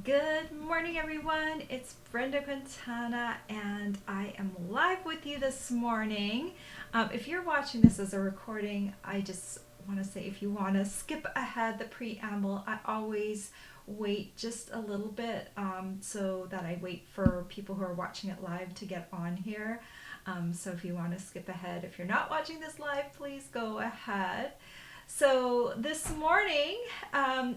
Good morning, everyone. It's Brenda Quintana, and I am live with you this morning. If you're watching this as a recording, I just want to say if you want to skip ahead the preamble, I always wait just a little bit so that I wait for people who are watching it live to get on here. So if you want to skip ahead, if you're not watching this live, please go ahead. So this morning,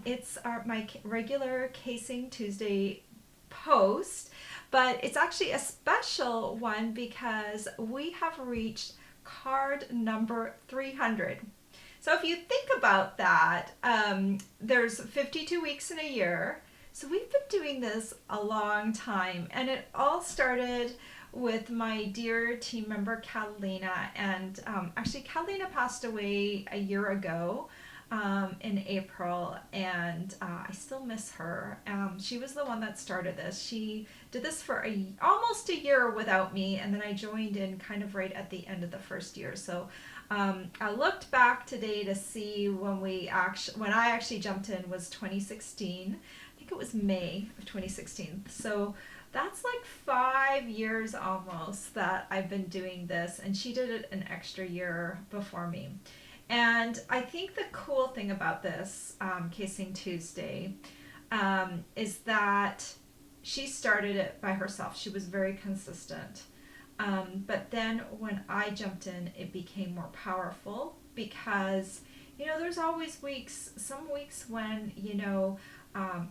it's my regular Casing Tuesday post, but it's actually a special one because we have reached card number 300. So if you think about that, there's 52 weeks in a year. So we've been doing this a long time, and it all started with my dear team member Catalina. And actually, Catalina passed away a year ago in April, and I still miss her. She was the one that started this. She did this for almost a year without me, and then I joined in kind of right at the end of the first year. So I looked back today to see when I actually jumped in was 2016. I think it was May of 2016. So that's like 5 years almost that I've been doing this, and she did it an extra year before me. And I think the cool thing about this Casing Tuesday is that she started it by herself. She was very consistent. But then when I jumped in, it became more powerful because, there's always some weeks when,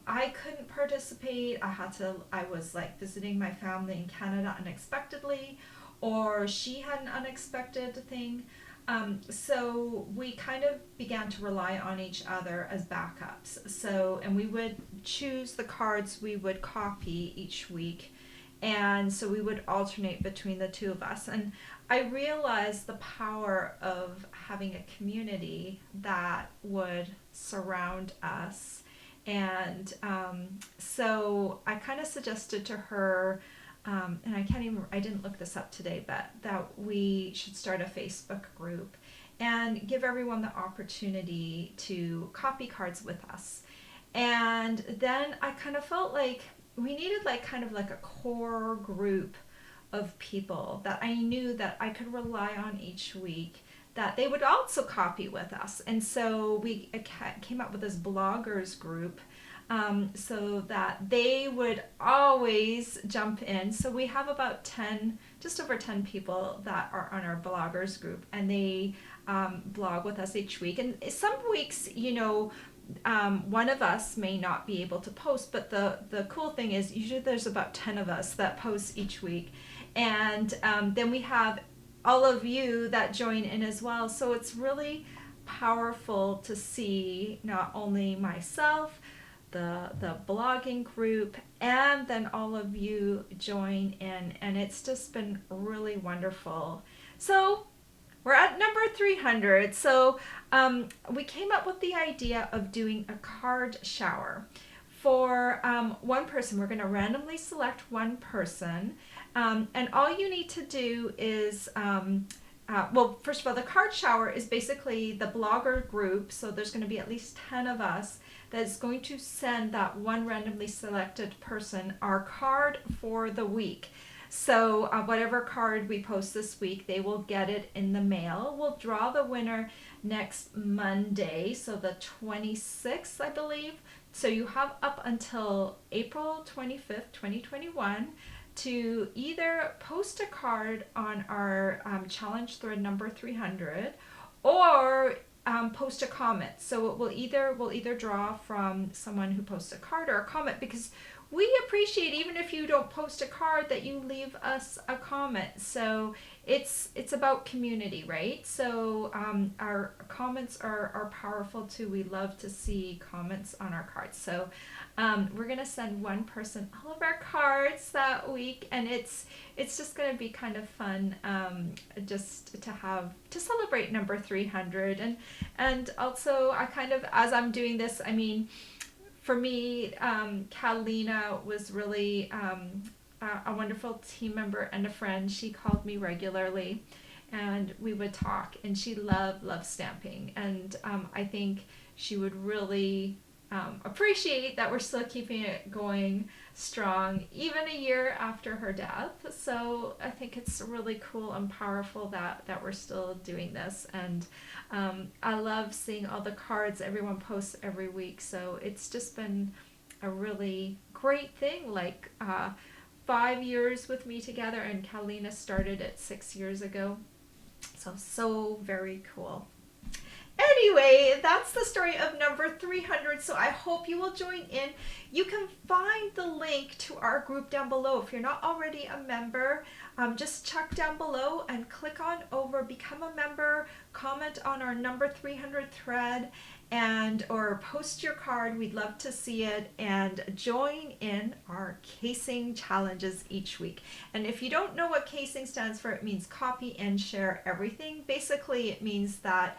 I couldn't participate. I was like visiting my family in Canada unexpectedly, or she had an unexpected thing. So we kind of began to rely on each other as backups. And we would choose the cards we would copy each week. And so we would alternate between the two of us. And I realized the power of having a community that would surround us. And so I kind of suggested to her, and I didn't look this up today, but that we should start a Facebook group and give everyone the opportunity to copy cards with us. And then I kind of felt like we needed kind of like a core group of people that I knew that I could rely on each week, that they would also copy with us. And so we came up with this bloggers group, so that they would always jump in. So we have about 10, just over 10 people that are on our bloggers group, and they blog with us each week. And some weeks, one of us may not be able to post, but the cool thing is usually there's about 10 of us that post each week. And then we have all of you that join in as well. So it's really powerful to see not only myself, the blogging group, and then all of you join in, and it's just been really wonderful. So we're at number 300. So we came up with the idea of doing a card shower for one person. We're going to randomly select one person, and all you need to do is well, first of all, the card shower is basically the blogger group. So there's going to be at least 10 of us that's going to send that one randomly selected person our card for the week. So whatever card we post this week, they will get it in the mail. We'll draw the winner next Monday, so the 26th, I believe. So you have up until April 25th, 2021 to either post a card on our challenge thread number 300, or post a comment. So we'll either draw from someone who posts a card or a comment, because we appreciate, even if you don't post a card, that you leave us a comment. So it's about community, right? So our comments are powerful too. We love to see comments on our cards. So we're gonna send one person all of our cards that week, and it's just gonna be kind of fun, just to celebrate number 300. And also, I kind of, as I'm doing this, I mean, for me, Catalina was really a wonderful team member and a friend. She called me regularly, and we would talk, and she loved stamping. And I think she would really appreciate that we're still keeping it going strong even a year after her death. So I think it's really cool and powerful that we're still doing this. And I love seeing all the cards everyone posts every week. So it's just been a really great thing. Like 5 years with me together, and Kalina started it 6 years ago. So very cool. Anyway, that's the story of number 300. So I hope you will join in. You can find the link to our group down below. If you're not already a member, just check down below and click on over, become a member, comment on our number 300 thread, and or post your card. We'd love to see it, and join in our casing challenges each week. And if you don't know what casing stands for, it means copy and share everything. Basically, it means that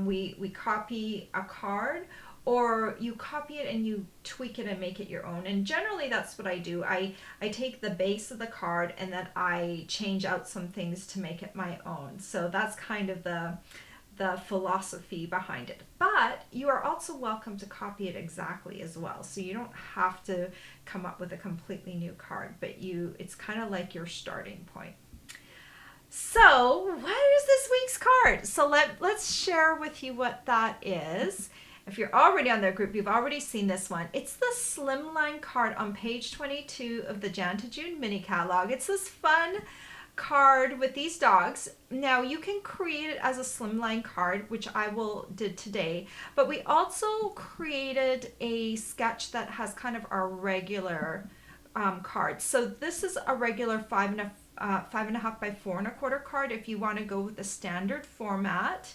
we copy a card, or you copy it and you tweak it and make it your own. And generally that's what I do. I take the base of the card and then I change out some things to make it my own. So that's kind of the philosophy behind it. But you are also welcome to copy it exactly as well. So you don't have to come up with a completely new card, but it's kind of like your starting point. So what is this week's card? So let's share with you what that is. If you're already on their group, you've already seen this one. It's the Slimline card on page 22 of the Jan to June mini catalog. It's this fun card with these dogs. Now you can create it as a Slimline card, which I did today, but we also created a sketch that has kind of our regular card. So this is a regular 5.5 by 4.25 card if you want to go with the standard format.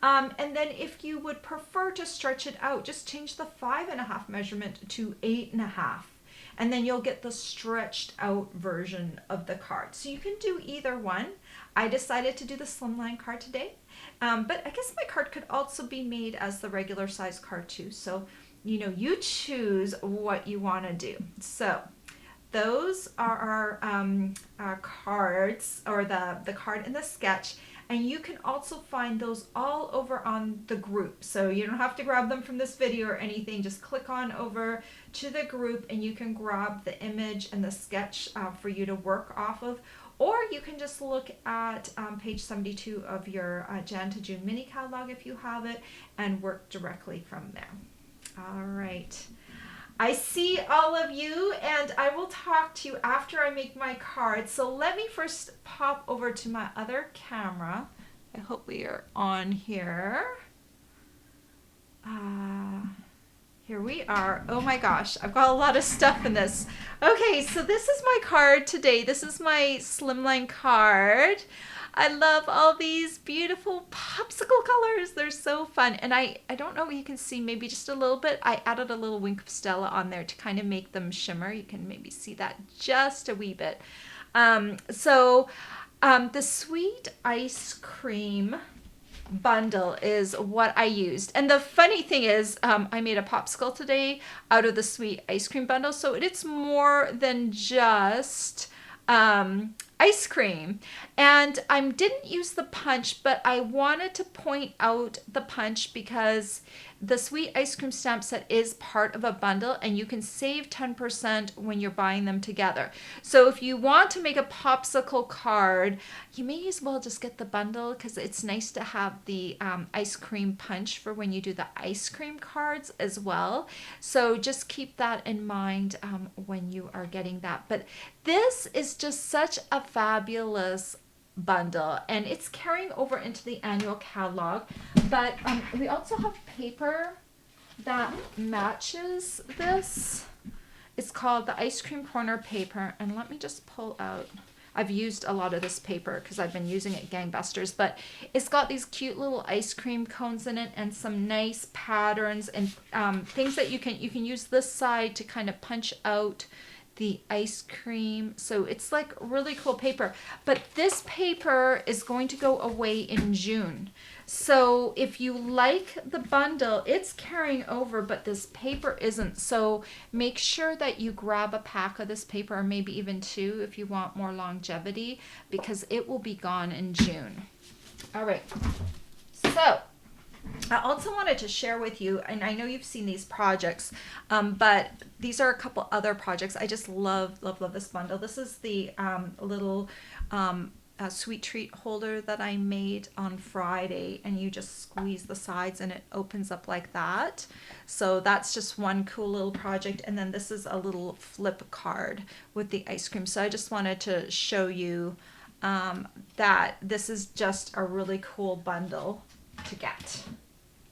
And then if you would prefer to stretch it out, just change the 5.5 measurement to 8.5. And then you'll get the stretched out version of the card. So you can do either one. I decided to do the Slimline card today. But I guess my card could also be made as the regular size card too. So, you choose what you want to do. So those are our cards, or the card and the sketch. And you can also find those all over on the group. So you don't have to grab them from this video or anything. Just click on over to the group and you can grab the image and the sketch for you to work off of. Or you can just look at page 72 of your Jan to June mini catalog if you have it, and work directly from there. All right. I see all of you, and I will talk to you after I make my card. So let me first pop over to my other camera. I hope we are on here. Here we are. Oh my gosh, I've got a lot of stuff in this. Okay, so this is my card today. This is my Slimline card. I love all these beautiful popsicle colors. They're so fun. And I don't know what you can see, maybe just a little bit. I added a little wink of Stella on there to kind of make them shimmer. You can maybe see that just a wee bit. The sweet ice cream bundle is what I used. And the funny thing is, I made a popsicle today out of the sweet ice cream bundle. So it's more than just ice cream. And I didn't use the punch, but I wanted to point out the punch because the sweet ice cream stamp set is part of a bundle, and you can save 10% when you're buying them together. So if you want to make a popsicle card, you may as well just get the bundle, because it's nice to have the ice cream punch for when you do the ice cream cards as well. So just keep that in mind when you are getting that. But this is just such a fabulous bundle, and it's carrying over into the annual catalog. But we also have paper that matches this. It's called the ice cream corner paper, and let me just pull out. I've used a lot of this paper because I've been using it gangbusters, but it's got these cute little ice cream cones in it and some nice patterns and things that you can use this side to kind of punch out the ice cream. So it's like really cool paper, but this paper is going to go away in June. So if you like the bundle, it's carrying over, but this paper isn't. So make sure that you grab a pack of this paper, or maybe even 2 if you want more longevity, because it will be gone in June. All right, so I also wanted to share with you, and I know you've seen these projects, but these are a couple other projects. I just love, love, love this bundle. This is the little sweet treat holder that I made on Friday, and you just squeeze the sides and it opens up like that. So that's just one cool little project. And then this is a little flip card with the ice cream. So I just wanted to show you that this is just a really cool bundle to get.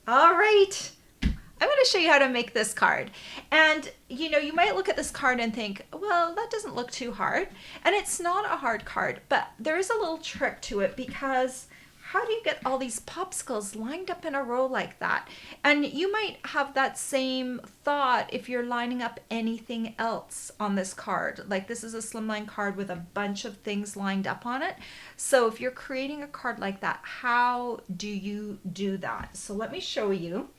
All right, I'm going to show you how to make this card. And you know, you might look at this card and think, well, that doesn't look too hard. And it's not a hard card, but there is a little trick to it, because how do you get all these popsicles lined up in a row like that? And you might have that same thought if you're lining up anything else on this card. Like, this is a slimline card with a bunch of things lined up on it. So if you're creating a card like that, how do you do that? So let me show you.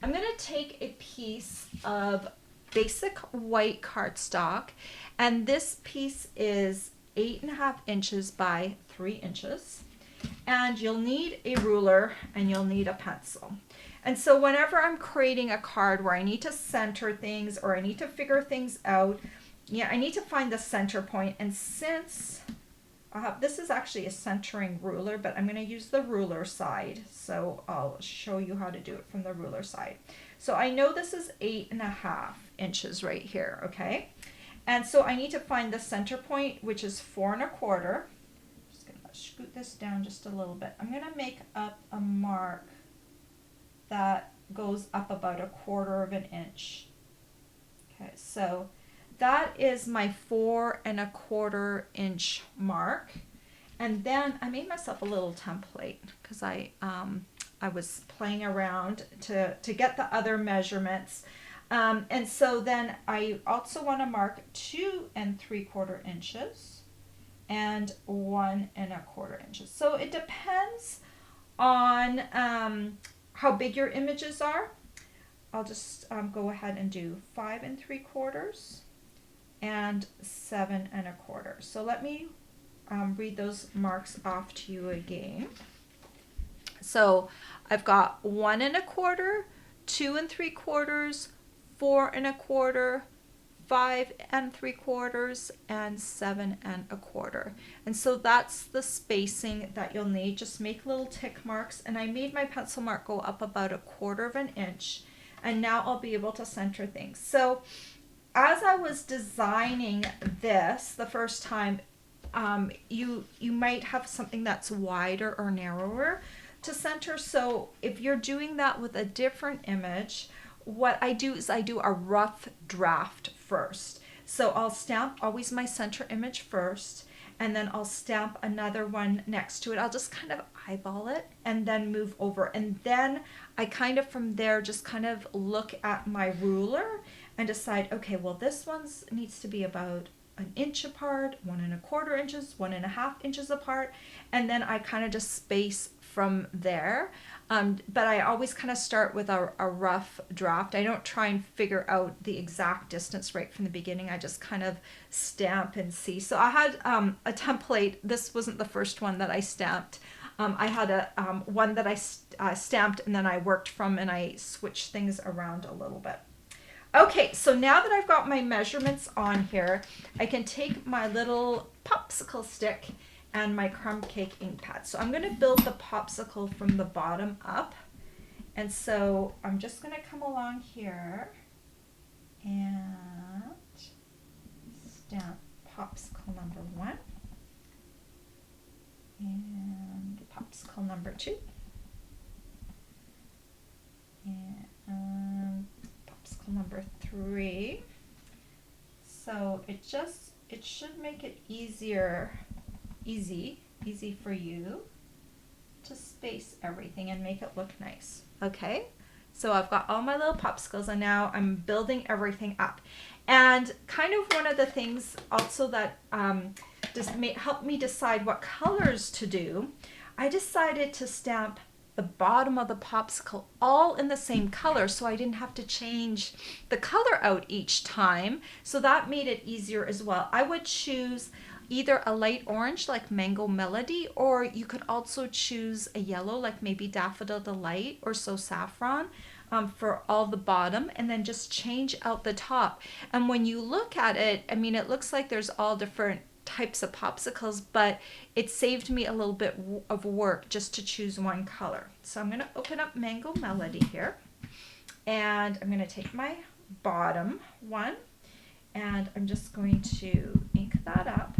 I'm going to take a piece of basic white cardstock, and this piece is 8.5 inches by 3 inches. And you'll need a ruler and you'll need a pencil. And so whenever I'm creating a card where I need to center things or I need to figure things out, yeah, I need to find the center point. And since this is actually a centering ruler, but I'm going to use the ruler side. So I'll show you how to do it from the ruler side. So I know this is 8.5 inches right here, okay? And so I need to find the center point, which is 4.25. Scoot this down just a little bit. I'm going to make up a mark that goes up about 1/4 inch. Okay, so that is my 4.25 inch mark. And then I made myself a little template because I was playing around to get the other measurements. And so then I also want to mark 2 3/4 inches. And 1.25 inches. So it depends on how big your images are. I'll just go ahead and do 5 3/4 and 7.25. So let me read those marks off to you again. So I've got 1.25, 2 3/4, 4.25, 5 3/4, and 7.25. And so that's the spacing that you'll need. Just make little tick marks, and I made my pencil mark go up about 1/4 inch, and now I'll be able to center things. So as I was designing this the first time, you might have something that's wider or narrower to center. So if you're doing that with a different image, what I do is I do a rough draft first. So I'll stamp always my center image first, and then I'll stamp another one next to it. I'll just kind of eyeball it and then move over. And then I kind of from there just kind of look at my ruler and decide, okay, well, this one needs to be about 1 inch apart, 1.25 inches, 1.5 inches apart. And then I kind of just space from there. But I always kind of start with a rough draft. I don't try and figure out the exact distance right from the beginning. I just kind of stamp and see. So I had a template. This wasn't the first one that I stamped. I had a one that I stamped and then I worked from, and I switched things around a little bit. Okay, so now that I've got my measurements on here, I can take my little popsicle stick and my crumb cake ink pad. So I'm going to build the popsicle from the bottom up. And so I'm just going to come along here and stamp popsicle number 1 and popsicle number 2 and popsicle number 3. So it should make it easy for you to space everything and make it look nice. Okay, so I've got all my little popsicles, and now I'm building everything up. And kind of one of the things also that just help me decide what colors to do, I decided to stamp the bottom of the popsicle all in the same color, so I didn't have to change the color out each time. So that made it easier as well. I would choose either a light orange like Mango Melody, or you could also choose a yellow like maybe Daffodil Delight or So Saffron for all the bottom, and then just change out the top. And when you look at it, I mean, it looks like there's all different types of popsicles, but it saved me a little bit of work just to choose one color. So I'm going to open up Mango Melody here, and I'm going to take my bottom one, and I'm just going to ink that up.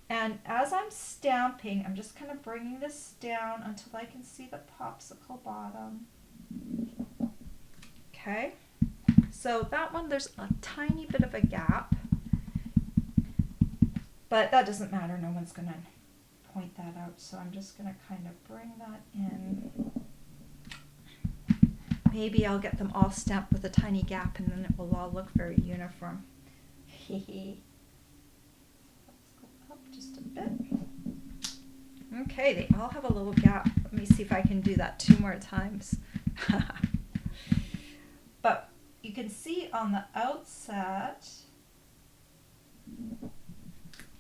And as I'm stamping, I'm just kind of bringing this down until I can see the popsicle bottom. Okay, so that one, there's a tiny bit of a gap, but that doesn't matter. No one's going to point that out. So I'm just going to kind of bring that in. Maybe I'll get them all stamped with a tiny gap, and then it will all look very uniform. Let's go up just a bit. Okay, they all have a little gap. Let me see if I can do that 2 more times. But you can see on the outset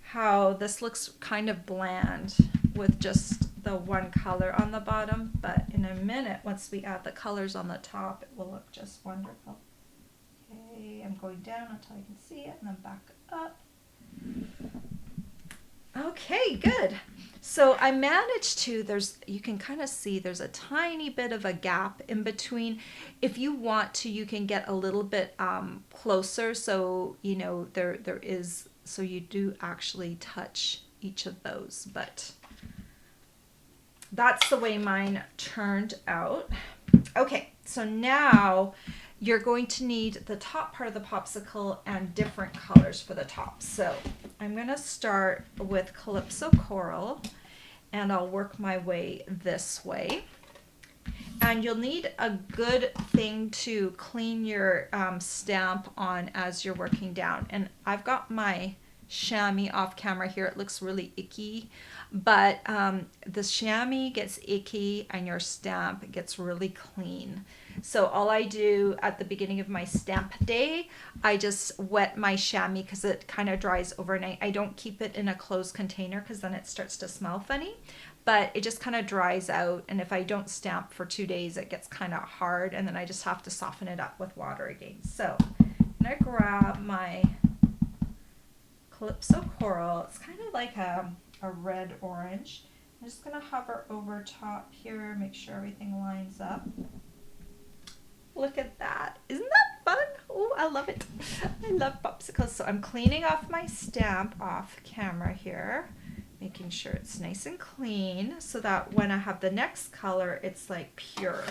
how this looks kind of bland with just the one color on the bottom, but in a minute, once we add the colors on the top, it will look just wonderful. Okay, I'm going down until I can see it, and then back up. Okay, good. So I managed to, you can kind of see there's a tiny bit of a gap in between. If you want to, you can get a little bit closer, so you know there is, so you do actually touch each of those, but that's the way mine turned out. Okay, so now you're going to need the top part of the popsicle and different colors for the top. So I'm going to start with Calypso Coral, and I'll work my way this way. And you'll need a good thing to clean your stamp on as you're working down. And I've got my chamois off camera here. It looks really icky, but the chamois gets icky and your stamp gets really clean. So all I do at the beginning of my stamp day, I just wet my chamois because it kind of dries overnight. I don't keep it in a closed container because then it starts to smell funny, but it just kind of dries out. And if I don't stamp for 2 days, it gets kind of hard, and then I just have to soften it up with water again. So I'm gonna grab my Calypso Coral. It's kind of like a red orange. I'm just going to hover over top here, make sure everything lines up. Look at that. Isn't that fun? Oh, I love it. I love popsicles. So I'm cleaning off my stamp off camera here, making sure it's nice and clean so that when I have the next color, it's like pure.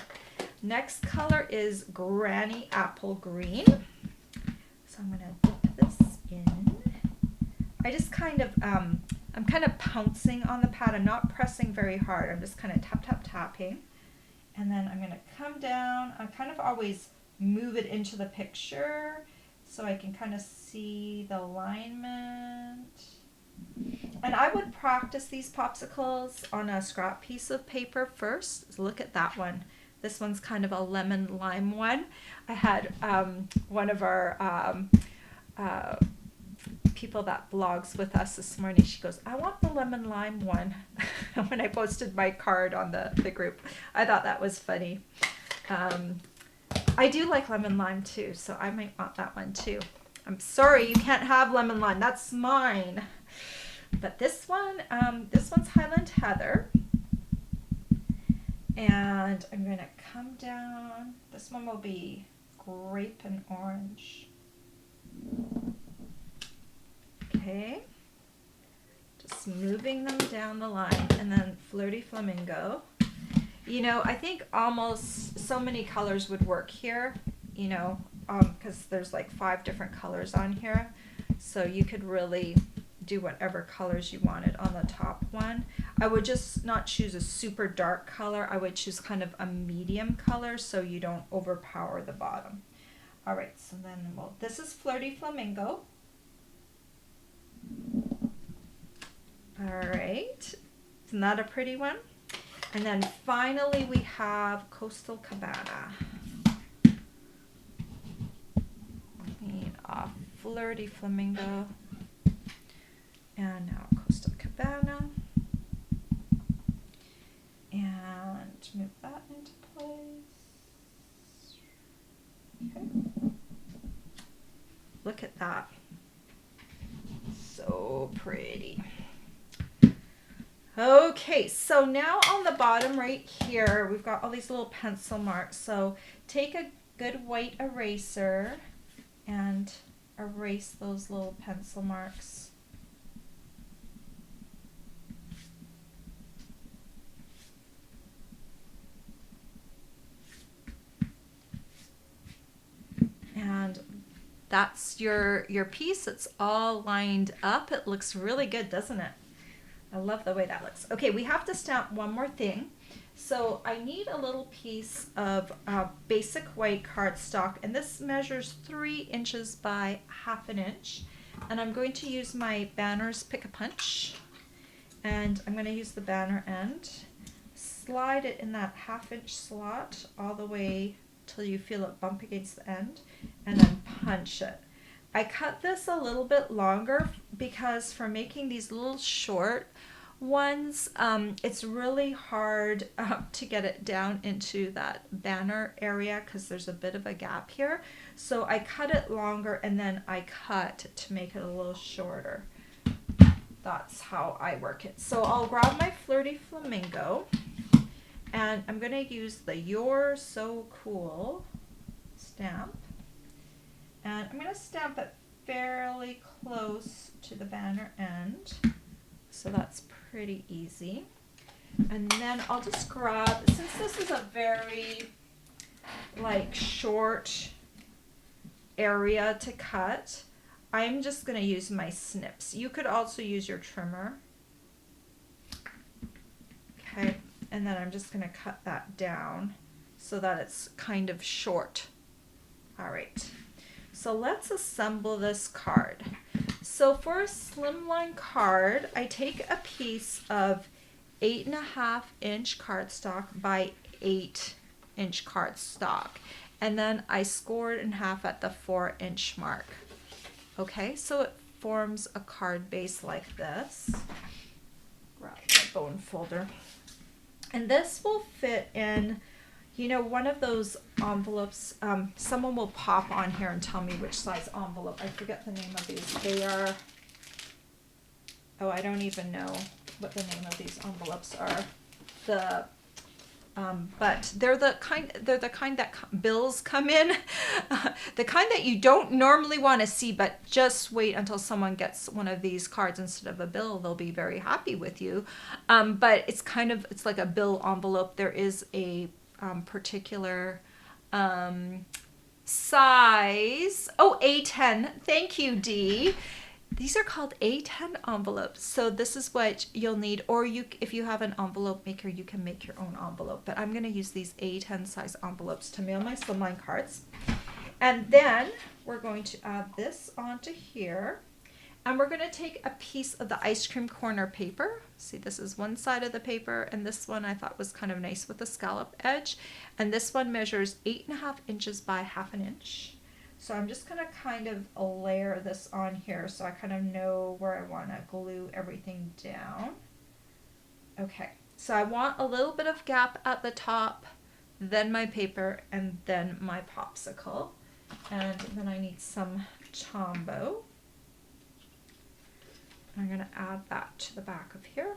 Next color is Granny Apple Green. So I'm going to dip this in. I just kind of, I'm kind of pouncing on the pad. I'm not pressing very hard. I'm just kind of tap, tap, tapping. And then I'm going to come down. I kind of always move it into the picture so I can kind of see the alignment. And I would practice these popsicles on a scrap piece of paper first. So look at that one. This one's kind of a lemon lime one. I had one of our people that blogs with us this morning, she goes, I want the lemon lime one. When I posted my card on the group, I thought that was funny. I do like lemon lime too, so I might want that one too. I'm sorry you can't have lemon lime, that's mine. But this one's Highland Heather. And I'm gonna come down. This one will be grape and orange. Okay, just moving them down the line, and then Flirty Flamingo. You know, I think almost so many colors would work here, you know, because there's like 5 different colors on here. So you could really do whatever colors you wanted on the top one. I would just not choose a super dark color. I would choose kind of a medium color so you don't overpower the bottom. All right, so then, well, this is Flirty Flamingo. All right, isn't that a pretty one? And then finally we have Coastal Cabana. Clean off Flirty Flamingo. And now Costa Cabana. And move that into place. Okay. Look at that. So pretty. Okay, so now on the bottom right here, we've got all these little pencil marks. So take a good white eraser and erase those little pencil marks. And that's your piece. It's all lined up. It looks really good, doesn't it? I love the way that looks. Okay, we have to stamp one more thing. So I need a little piece of basic white cardstock, and this measures 3 inches by 1/2 inch. And I'm going to use my Banner's Pick-a-Punch, and I'm going to use the banner end. Slide it in that 1/2 inch slot all the way till you feel it bump against the end, and then punch it. I cut this a little bit longer because for making these little short ones, it's really hard to get it down into that banner area because there's a bit of a gap here. So I cut it longer and then I cut to make it a little shorter. That's how I work it. So I'll grab my Flirty Flamingo and I'm going to use the You're So Cool stamp. And I'm going to stamp it fairly close to the banner end. So that's pretty easy. And then I'll just grab, since this is a very like short area to cut, I'm just going to use my snips. You could also use your trimmer. Okay, and then I'm just going to cut that down so that it's kind of short. All right. So let's assemble this card. So for a slimline card, I take a piece of 8.5 inch cardstock by 8 inch cardstock, and then I score it in half at the 4 inch mark. Okay, so it forms a card base like this. Grab my bone folder. And this will fit in, you know, one of those envelopes. Someone will pop on here and tell me which size envelope. I forget the name of these. They are, oh, I don't even know what the name of these envelopes are. But they're the kind that bills come in, the kind that you don't normally want to see, but just wait until someone gets one of these cards instead of a bill. They'll be very happy with you. But it's like a bill envelope. There is a particular size. Oh, A10. Thank you, Dee. These are called A10 envelopes. So this is what you'll need, or if you have an envelope maker, you can make your own envelope. But I'm going to use these A10 size envelopes to mail my slimline cards. And then we're going to add this onto here. And we're going to take a piece of the ice cream corner paper. See, this is one side of the paper, and this one I thought was kind of nice with a scallop edge. And this one measures 8.5 inches by 1/2 inch. So I'm just going to kind of layer this on here so I kind of know where I want to glue everything down. Okay, so I want a little bit of gap at the top, then my paper, and then my popsicle. And then I need some Tombow. I'm going to add that to the back of here.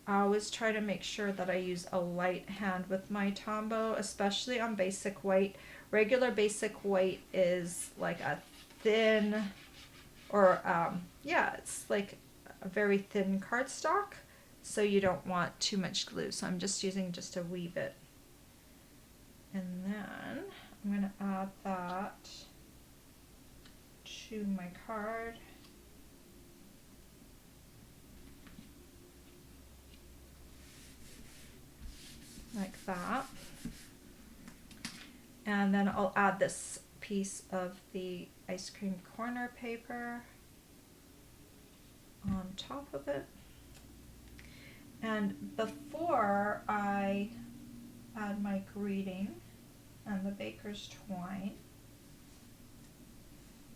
I always try to make sure that I use a light hand with my Tombow, especially on basic white. Regular basic white is like a thin, or yeah, it's like a very thin cardstock, so you don't want too much glue. So I'm just using just a wee bit. And then I'm going to add that to my card. Like that. And then I'll add this piece of the ice cream corner paper on top of it. And before I add my greeting and the baker's twine,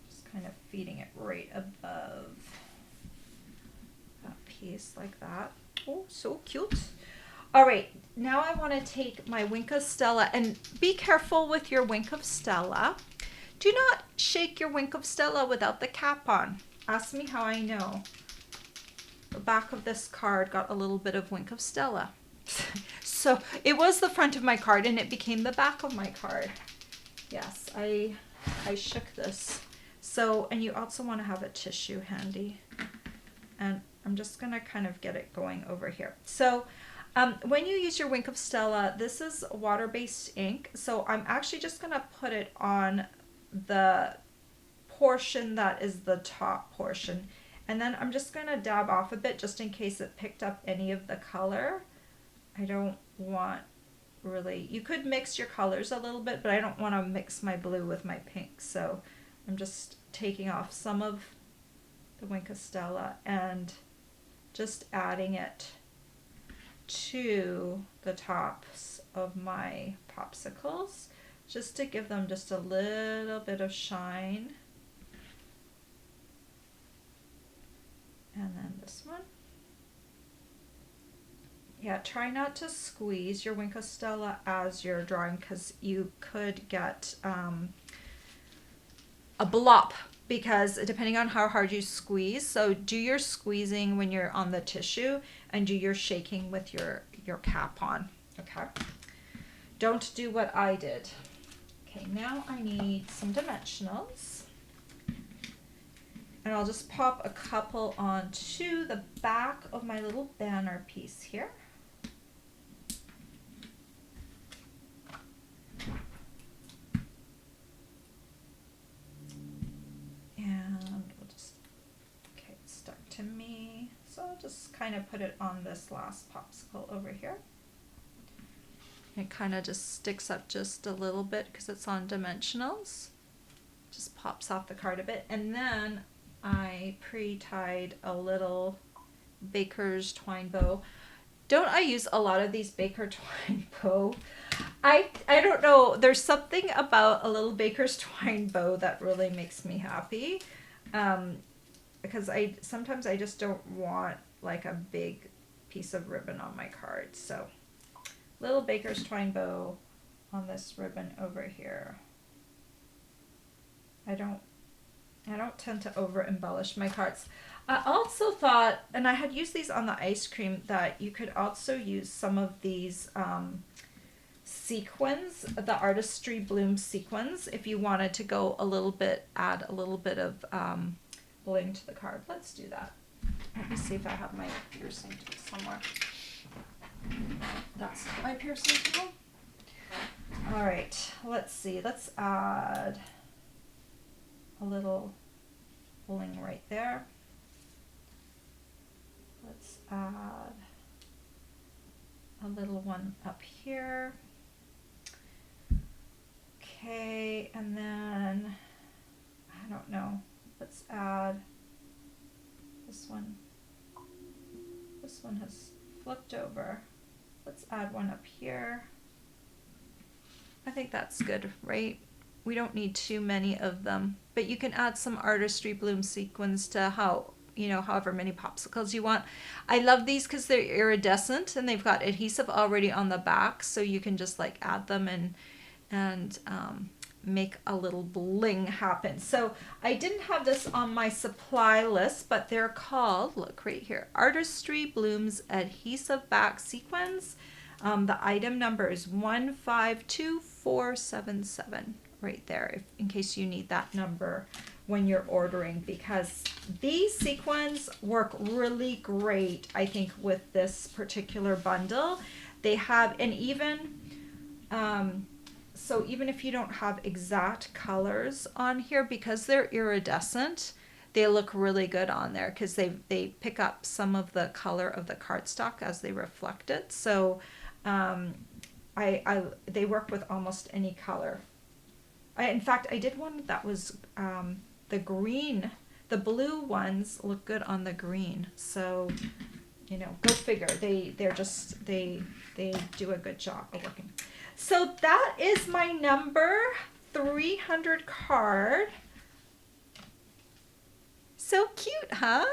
just kind of feeding it right above that piece like that. Oh, so cute. All right, now I want to take my Wink of Stella, and be careful with your Wink of Stella. Do not shake your Wink of Stella without the cap on. Ask me how I know. The back of this card got a little bit of Wink of Stella. So it was the front of my card and it became the back of my card. Yes, I shook this. So, and you also want to have a tissue handy. And I'm just going to kind of get it going over here. So when you use your Wink of Stella, this is water-based ink. So I'm actually just going to put it on the portion that is the top portion. And then I'm just going to dab off a bit just in case it picked up any of the color. I don't want really, you could mix your colors a little bit, but I don't want to mix my blue with my pink. So I'm just taking off some of the Wink of Stella and just adding it to the tops of my popsicles just to give them just a little bit of shine. And then this one. Yeah, try not to squeeze your Wink of Stella as you're drawing because you could get a blop because depending on how hard you squeeze. So do your squeezing when you're on the tissue and do your shaking with your cap on, okay? Don't do what I did. Okay, now I need some dimensionals. And I'll just pop a couple onto the back of my little banner piece here. And we'll just, okay, it's stuck to me. So I'll just kind of put it on this last popsicle over here. It kind of just sticks up just a little bit because it's on dimensionals. Just pops off the card a bit. And then I pre-tied a little baker's twine bow. Don't I use a lot of these baker twine bow? I don't know. There's something about a little baker's twine bow that really makes me happy. Because sometimes I just don't want like a big piece of ribbon on my card. So little baker's twine bow on this ribbon over here. I don't tend to over embellish my cards. I also thought, and I had used these on the ice cream, that you could also use some of these sequins, the Artistry Bloom sequins, if you wanted to go a little bit, add a little bit of bling to the card. Let's do that. Let me see if I have my piercing tool somewhere. That's not my piercing tool. All right, let's see. Let's add a little bling right there. Let's add a little one up here. Okay, and then, I don't know, let's add this one. This one has flipped over. Let's add one up here. I think that's good, right? We don't need too many of them, but you can add some Artistry Bloom sequins to however many popsicles you want. I love these because they're iridescent and they've got adhesive already on the back, so you can just like add them and make a little bling happen. So I didn't have this on my supply list, but they're called, look right here, Artistry Blooms Adhesive Back Sequins. The item number is 152477 right there, in case you need that number when you're ordering, because these sequins work really great, I think, with this particular bundle. They have, and even so even if you don't have exact colors on here, because they're iridescent, they look really good on there because they pick up some of the color of the cardstock as they reflect it. So they work with almost any color. In fact, I did one that was the green. The blue ones look good on the green. So, go figure. They do a good job of working. So that is my number 300 card. So cute, huh?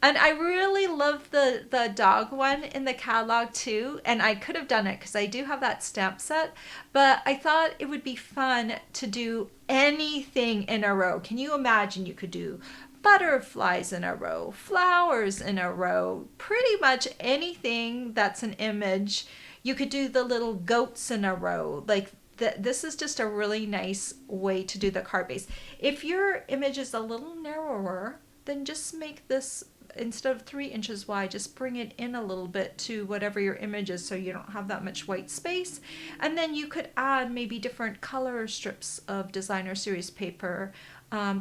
And I really love the dog one in the catalog too. And I could have done it because I do have that stamp set, but I thought it would be fun to do anything in a row. Can you imagine? You could do butterflies in a row, flowers in a row, pretty much anything that's an image. You could do the little goats in a row. Like this is just a really nice way to do the card base. If your image is a little narrower, then just make this, instead of 3 inches wide, just bring it in a little bit to whatever your image is so you don't have that much white space. And then you could add maybe different color strips of designer series paper,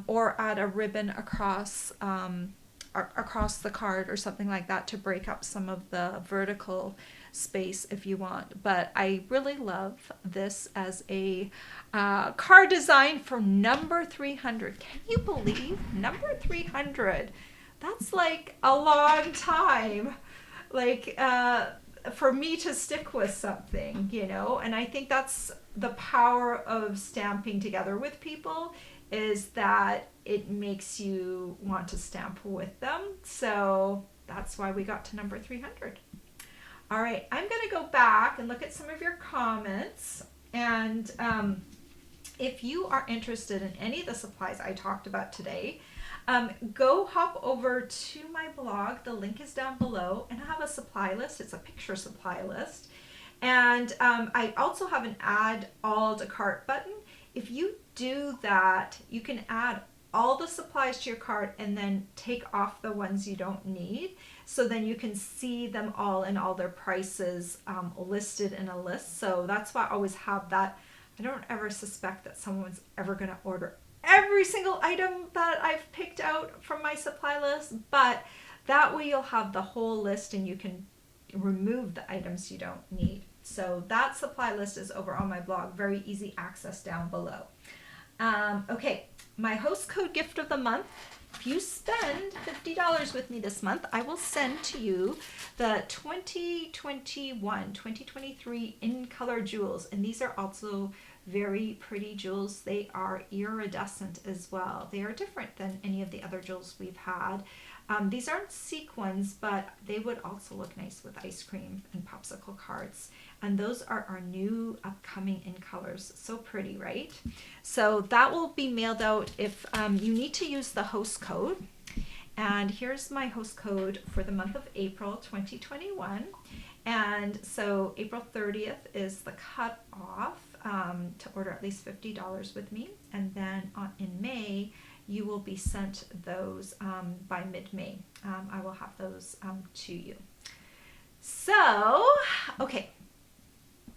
or add a ribbon across the card or something like that to break up some of the vertical space if you want. But I really love this as a card design for number 300. Can you believe number 300? That's like a long time, like for me to stick with something, you know. And I think that's the power of stamping together with people, is that it makes you want to stamp with them. So that's why we got to number 300. All right, I'm going to go back and look at some of your comments. And if you are interested in any of the supplies I talked about today, go hop over to my blog. The link is down below, and I have a supply list. It's a picture supply list. And I also have an add all to cart button. If you do that, you can add all the supplies to your cart and then take off the ones you don't need. So then you can see them all and all their prices listed in a list. So that's why I always have that. I don't ever suspect that someone's ever going to order every single item that I've picked out from my supply list, but that way you'll have the whole list and you can remove the items you don't need. So that supply list is over on my blog, very easy access down below. Okay, my host code gift of the month. If you spend $50 with me this month, I will send to you the 2023 in color jewels. And these are also very pretty jewels. They are iridescent as well. They are different than any of the other jewels we've had. These aren't sequins, but they would also look nice with ice cream and popsicle cards. And those are our new upcoming in colors. So pretty, right? So that will be mailed out if you need to use the host code. And here's my host code for the month of April 2021. And so April 30th is the cutoff to order at least $50 with me. And then in May, you will be sent those by mid-May. I will have those to you. So, okay,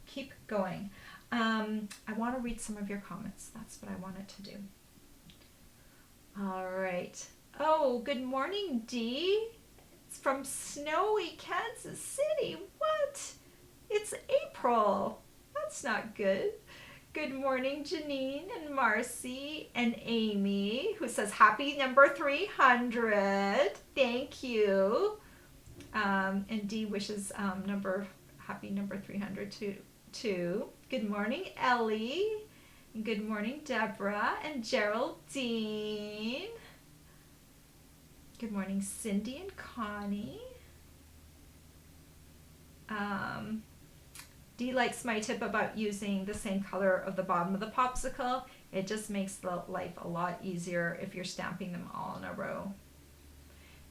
keep going. I want to read some of your comments. That's what I wanted to do. All right. Oh, good morning, Dee. It's from snowy Kansas City. What? It's April. That's not good. Good morning, Janine and Marcy and Amy, who says happy number 300. Thank you. And Dee wishes happy number 300 too. Good morning, Ellie. And good morning, Deborah and Geraldine. Good morning, Cindy and Connie. Dee likes my tip about using the same color of the bottom of the popsicle. It just makes the life a lot easier if you're stamping them all in a row.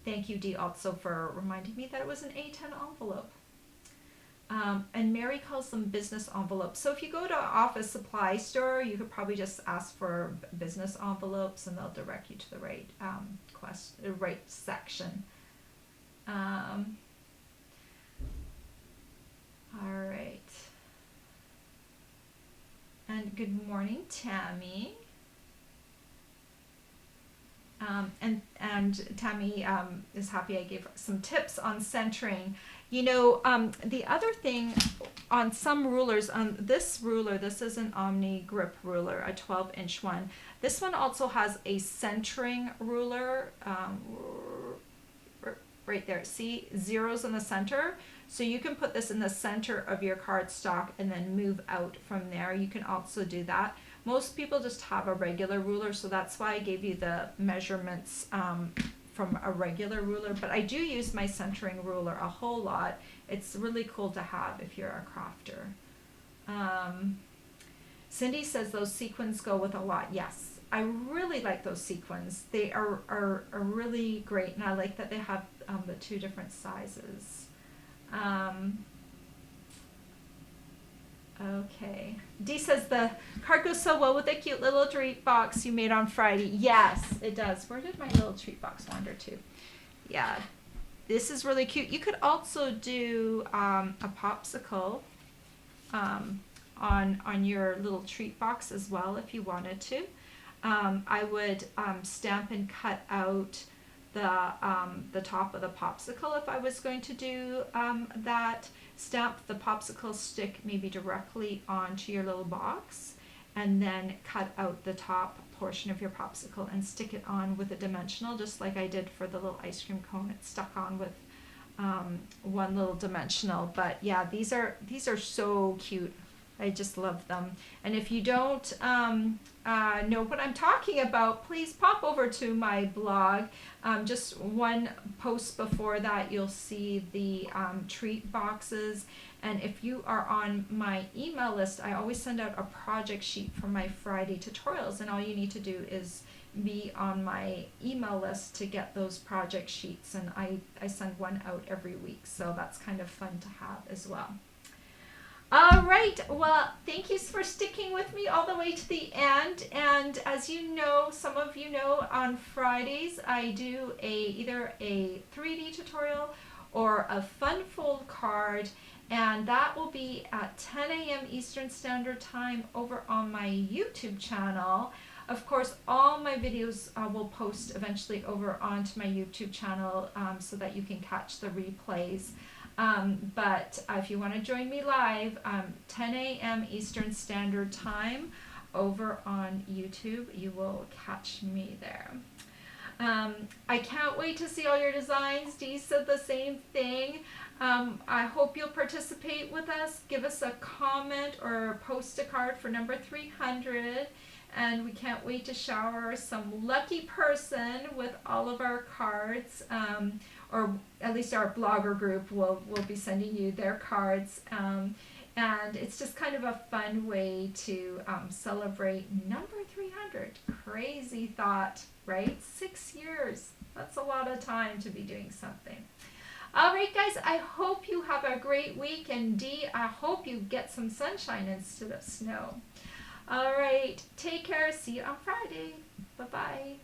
Thank you, Dee, also for reminding me that it was an A10 envelope. And Mary calls them business envelopes. So if you go to an office supply store, you could probably just ask for business envelopes and they'll direct you to the right right section. All right. And good morning, Tammy. And Tammy is happy I gave her some tips on centering. You know, the other thing on some rulers, on this ruler, this is an Omni Grip ruler, a 12-inch one. This one also has a centering ruler right there. See, zeros in the center. So you can put this in the center of your cardstock and then move out from there. You can also do that. Most people just have a regular ruler, so that's why I gave you the measurements from a regular ruler, but I do use my centering ruler a whole lot. It's really cool to have if you're a crafter. Cindy says those sequins go with a lot. Yes, I really like those sequins. They are really great, and I like that they have the two different sizes. Okay. Dee says the card goes so well with the cute little treat box you made on Friday. Yes, it does. Where did my little treat box wander to? Yeah, this is really cute. You could also do a popsicle on your little treat box as well if you wanted to. I would stamp and cut out the top of the popsicle if I was going to do that. Stamp the popsicle stick maybe directly onto your little box, and then cut out the top portion of your popsicle and stick it on with a dimensional, just like I did for the little ice cream cone. It's stuck on with one little dimensional. But yeah, these are so cute. I just love them. And if you don't know what I'm talking about, please pop over to my blog. Just one post before that, you'll see the treat boxes. And if you are on my email list, I always send out a project sheet for my Friday tutorials. And all you need to do is be on my email list to get those project sheets. And I send one out every week. So that's kind of fun to have as well. All right, well, thank you for sticking with me all the way to the end. And as you know, some of you know, on Fridays I do either a 3D tutorial or a fun fold card, and that will be at 10 a.m. Eastern Standard Time over on my YouTube channel. Of course, all my videos will post eventually over onto my YouTube channel so that you can catch the replays. But if you want to join me live, 10 a.m. Eastern Standard Time over on YouTube, you will catch me there. I can't wait to see all your designs. Dee said the same thing. I hope you'll participate with us. Give us a comment or post a card for number 300. And we can't wait to shower some lucky person with all of our cards. Or at least our blogger group will be sending you their cards. And it's just kind of a fun way to celebrate number 300. Crazy thought, right? 6 years. That's a lot of time to be doing something. All right, guys, I hope you have a great week. And Dee, I hope you get some sunshine instead of snow. All right, take care. See you on Friday. Bye-bye.